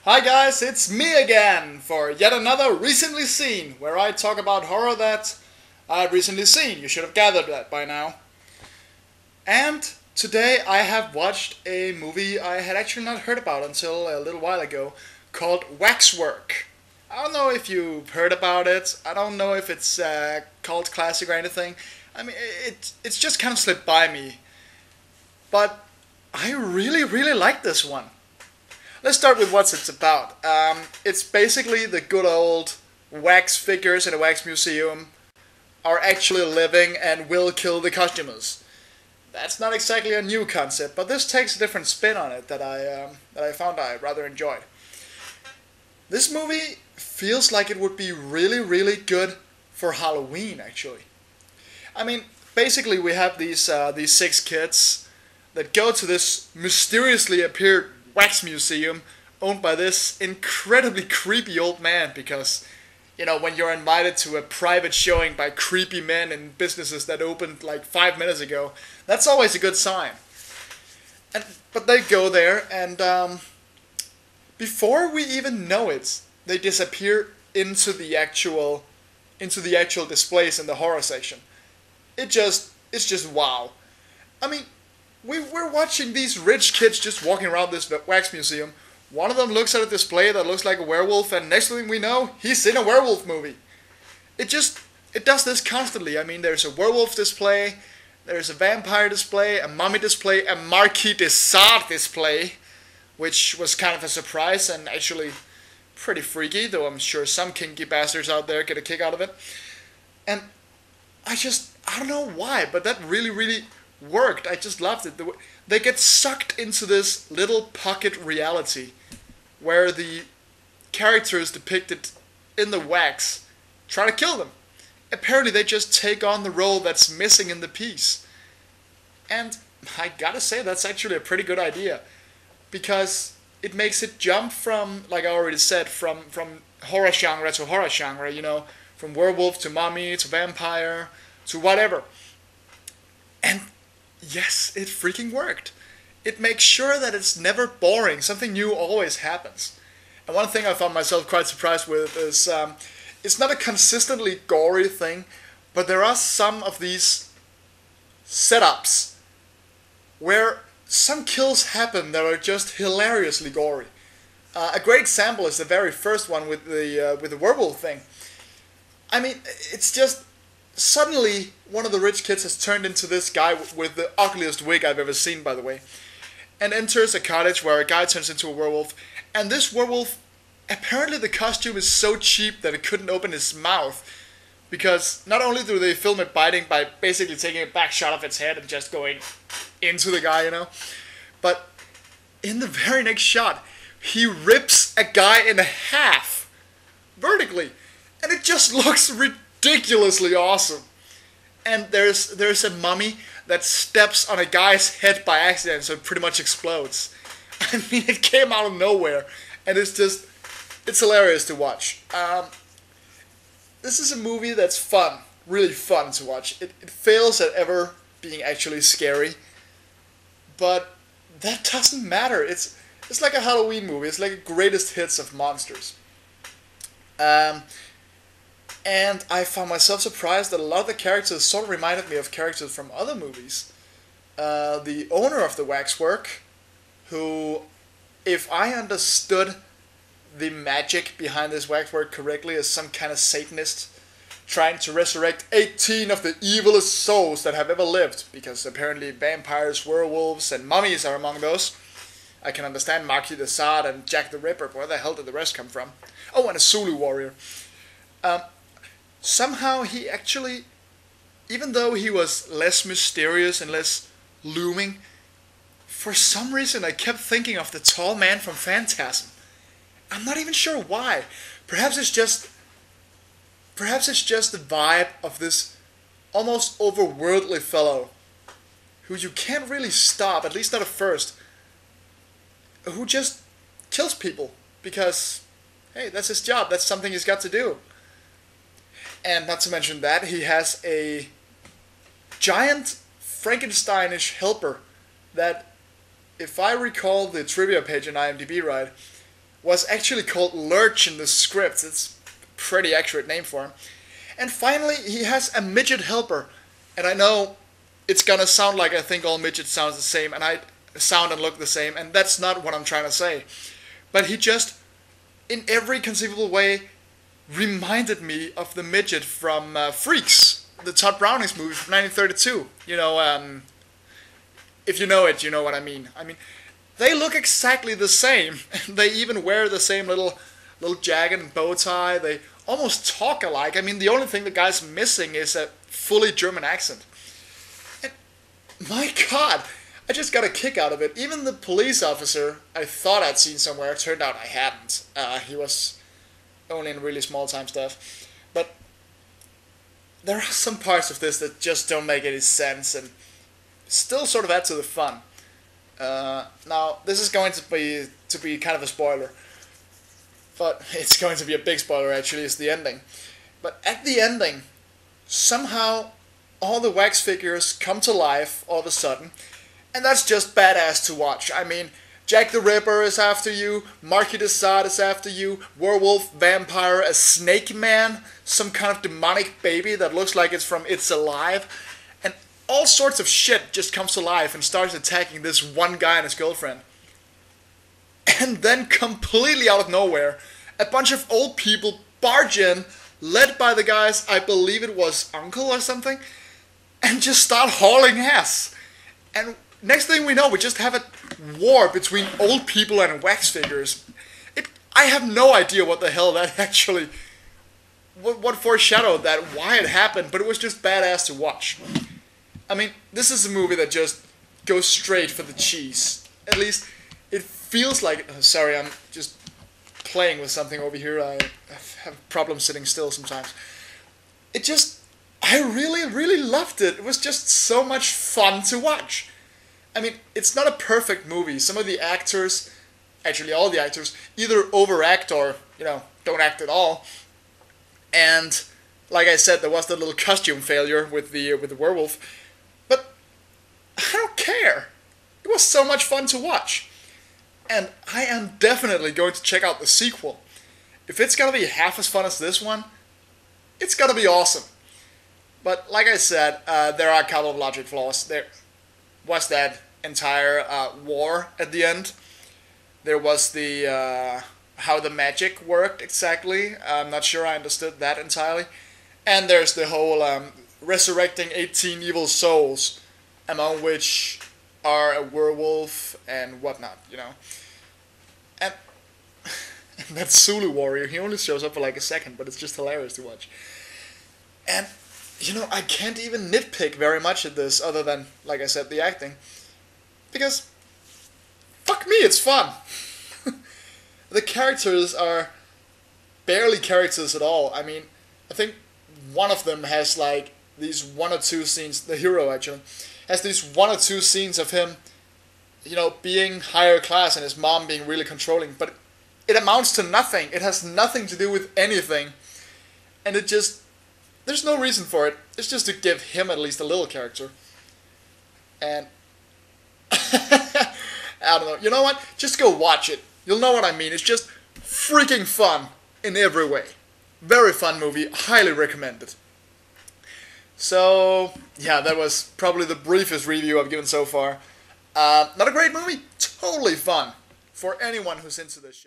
Hi guys, it's me again for yet another Recently Seen, where I talk about horror that I've recently seen. You should have gathered that by now. And today I have watched a movie I had actually not heard about until a little while ago, called Waxwork. I don't know if you've heard about it. I don't know if it's a cult classic or anything. I mean, it's just kind of slipped by me. But I really like this one. Let's start with what it's about. It's basically the good old wax figures in a wax museum are actually living and will kill the costumers. That's not exactly a new concept, but this takes a different spin on it that I found I rather enjoyed. This movie feels like it would be really good for Halloween, actually. I mean, basically we have these six kids that go to this mysteriously appeared wax museum owned by this incredibly creepy old man, because, you know, when you're invited to a private showing by creepy men in businesses that opened like 5 minutes ago, that's always a good sign. But they go there, and before we even know it, they disappear into the actual displays in the horror section. It's just wow. I mean, we're watching these rich kids just walking around this wax museum. One of them looks at a display that looks like a werewolf, and next thing we know, he's in a werewolf movie. It does this constantly. I mean, there's a werewolf display, there's a vampire display, a mummy display, a Marquis de Sade display, which was kind of a surprise and actually pretty freaky, though I'm sure some kinky bastards out there get a kick out of it. And I don't know why, but that really worked. I just loved it. They get sucked into this little pocket reality where the characters depicted in the wax try to kill them. Apparently they just take on the role that's missing in the piece. And I gotta say, that's actually a pretty good idea, because it makes it jump from, like I already said, from horror genre to horror genre, you know, from werewolf to mummy to vampire to whatever. And yes, it freaking worked. It makes sure that it's never boring. Something new always happens. And one thing I found myself quite surprised with is it's not a consistently gory thing, but there are some of these setups where some kills happen that are just hilariously gory. A great example is the very first one with the werewolf thing. I mean, it's just suddenly one of the rich kids has turned into this guy with the ugliest wig I've ever seen, by the way, and enters a cottage where a guy turns into a werewolf. And this werewolf, apparently the costume is so cheap that it couldn't open his mouth, because not only do they film it biting by basically taking a back shot of its head and just going into the guy, you know, but in the very next shot, he rips a guy in half vertically, and it just looks ridiculously awesome. And there's a mummy that steps on a guy's head by accident, so it pretty much explodes. I mean, it came out of nowhere, and it's hilarious to watch. This is a movie that's fun, really fun to watch. It fails at ever being actually scary, but that doesn't matter. It's like a Halloween movie. It's like a greatest hits of monsters. And I found myself surprised that a lot of the characters sort of reminded me of characters from other movies. The owner of the Waxwork, who, if I understood the magic behind this Waxwork correctly, is some kind of Satanist trying to resurrect 18 of the evilest souls that have ever lived, because apparently vampires, werewolves, and mummies are among those. I can understand Marquis de Sade and Jack the Ripper, but where the hell did the rest come from? Oh, and a Zulu warrior. Somehow he actually, even though he was less mysterious and less looming, for some reason I kept thinking of the tall man from Phantasm. I'm not even sure why. Perhaps it's just the vibe of this almost overworldly fellow who you can't really stop, at least not at first, who just kills people because, hey, that's his job, that's something he's got to do. And not to mention that, he has a giant Frankensteinish helper that, if I recall the trivia page on IMDb right, was actually called Lurch in the script. It's a pretty accurate name for him. And finally, he has a midget helper. And I know it's gonna sound like I think all midgets sound the same, and I sound and look the same, and that's not what I'm trying to say. But he just, in every conceivable way, reminded me of the midget from Freaks, the Todd Browning's movie from 1932. You know, if you know it, you know what I mean. I mean, they look exactly the same. They even wear the same little jacket and bow tie. They almost talk alike. I mean, the only thing the guy's missing is a fully German accent. And my God, I just got a kick out of it. Even the police officer I thought I'd seen somewhere, it turned out I hadn't. He was only in really small time stuff. But there are some parts of this that just don't make any sense and still sort of add to the fun. Now, this is going to be kind of a spoiler. But it's going to be a big spoiler, actually, is the ending. But at the ending, somehow all the wax figures come to life all of a sudden, and that's just badass to watch. I mean, Jack the Ripper is after you, Marquis de Sade is after you, werewolf, vampire, a snake man, some kind of demonic baby that looks like it's from It's Alive, and all sorts of shit just comes to life and starts attacking this one guy and his girlfriend. And then, completely out of nowhere, a bunch of old people barge in, led by the guy's, I believe it was uncle or something, and just start hauling ass. And next thing we know, we just have a war between old people and wax figures. I have no idea what the hell that actually, what foreshadowed that, why it happened, but it was just badass to watch. I mean, this is a movie that just goes straight for the cheese. At least, it feels like... sorry, I'm just playing with something over here. I have problems sitting still sometimes. It just... I really, really loved it. It was just so much fun to watch. I mean, it's not a perfect movie. Some of the actors, actually all the actors, either overact or, you know, don't act at all. And, like I said, there was the little costume failure with the werewolf. But I don't care. It was so much fun to watch. And I am definitely going to check out the sequel. If it's gonna be half as fun as this one, it's gonna be awesome. But like I said, there are a couple of logic flaws. There was that entire war at the end. There was the how the magic worked exactly. I'm not sure I understood that entirely. And there's the whole resurrecting 18 evil souls, among which are a werewolf and whatnot, you know. And that Zulu warrior, he only shows up for like a second, but it's just hilarious to watch. And, you know, I can't even nitpick very much at this, other than, like I said, the acting. Because, fuck me, it's fun! The characters are barely characters at all. I mean, I think one of them has like these one or two scenes, the hero actually, has these one or two scenes of him, you know, being higher class and his mom being really controlling, but it amounts to nothing. It has nothing to do with anything. And it just, there's no reason for it. It's just to give him at least a little character. And, I don't know, you know what? Just go watch it. You'll know what I mean. It's just freaking fun in every way. Very fun movie. Highly recommended. So, yeah, that was probably the briefest review I've given so far. Not a great movie. Totally fun for anyone who's into this shit.